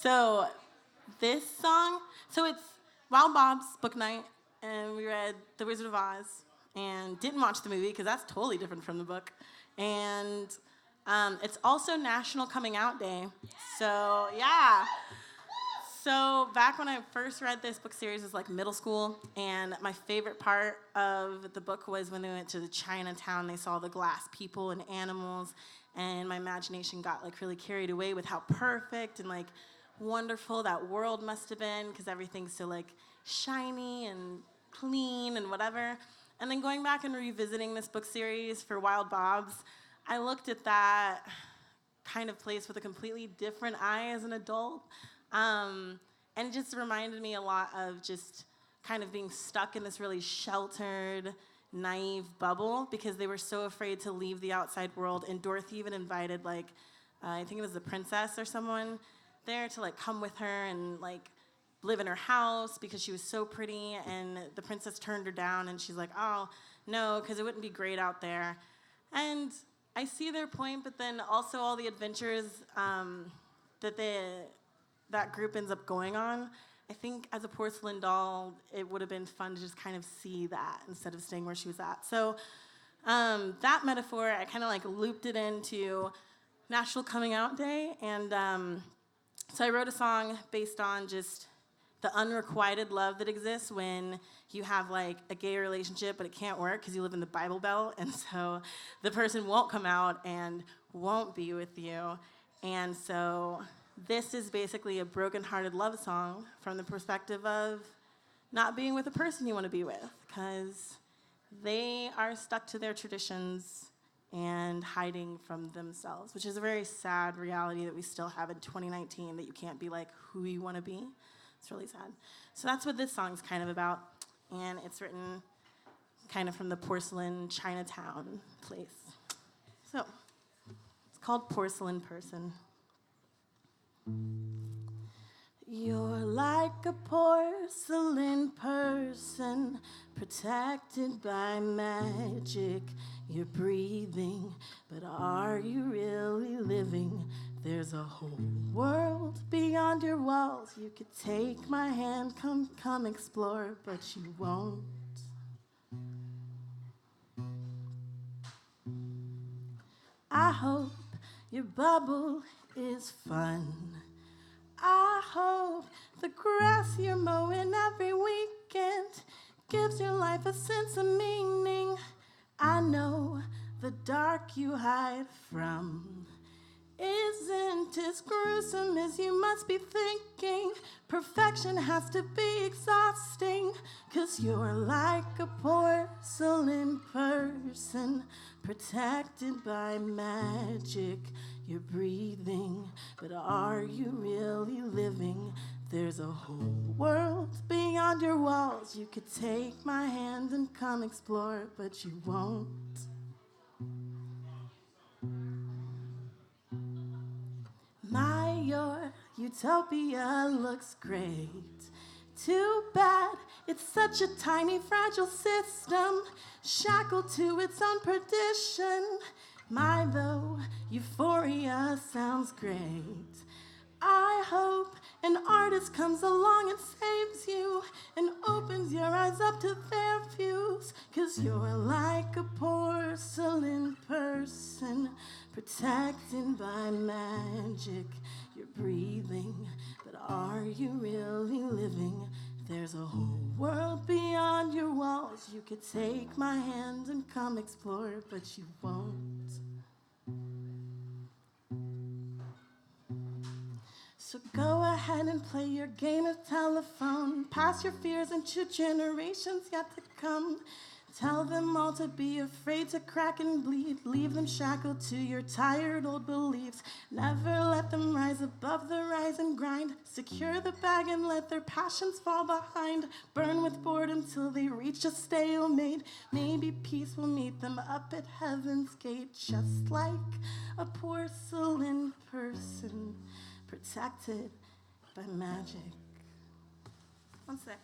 So this song, so it's Wild Bob's book night, and we read The Wizard of Oz, and didn't watch the movie because that's totally different from the book. And it's also National Coming Out Day. So yeah. So back when I first read this book series was like middle school, and my favorite part of the book was when they went to the Chinatown. They saw the glass people and animals, and my imagination got like really carried away with how perfect and like wonderful that world must have been, because everything's so like shiny and clean and whatever. And then going back and revisiting this book series for Wild Bob's, I looked at that kind of place with a completely different eye as an adult. And it just reminded me a lot of just kind of being stuck in this really sheltered, naive bubble because they were so afraid to leave the outside world. And Dorothy even invited, like, I think it was the princess or someone there to, like, come with her and, like, live in her house because she was so pretty. And the princess turned her down, and she's like, oh, no, because it wouldn't be great out there. And I see their point, but then also all the adventures that group ends up going on. I think as a porcelain doll, it would have been fun to just kind of see that instead of staying where she was at. So that metaphor, I kind of like looped it into National Coming Out Day. And so I wrote a song based on just the unrequited love that exists when you have like a gay relationship, but it can't work because you live in the Bible Belt. And so the person won't come out and won't be with you. And so this is basically a broken-hearted love song from the perspective of not being with the person you want to be with, because they are stuck to their traditions and hiding from themselves, which is a very sad reality that we still have in 2019, that you can't be like who you want to be. It's really sad. So that's what this song's kind of about, and it's written kind of from the porcelain Chinatown place. So it's called Porcelain Person. You're like a porcelain person, protected by magic. You're breathing, but are you really living? There's a whole world beyond your walls. You could take my hand, come explore, but you won't. I hope your bubble is fun. I hope the grass you're mowing every weekend gives your life a sense of meaning. I know the dark you hide from isn't as gruesome as you must be thinking. Perfection has to be exhausting, 'cause you're like a porcelain person, protected by magic. You're breathing, but are you really living? There's a whole world beyond your walls. You could take my hand and come explore, but you won't. Your utopia looks great. Too bad it's such a tiny, fragile system, shackled to its own perdition. My, though, euphoria sounds great. I hope an artist comes along and saves you and opens your eyes up to their views, 'cause you're like a porcelain person, protected by magic. You're breathing, but are you really living? There's a whole world beyond your walls. You could take my hand and come explore, but you won't. So go ahead and play your game of telephone. Pass your fears into generations yet to come. Tell them all to be afraid to crack and bleed. Leave them shackled to your tired old beliefs. Never let them rise above the rise and grind. Secure the bag and let their passions fall behind. Burn with boredom till they reach a stalemate. Maybe peace will meet them up at heaven's gate. Just like a porcelain person, protected by magic. One sec.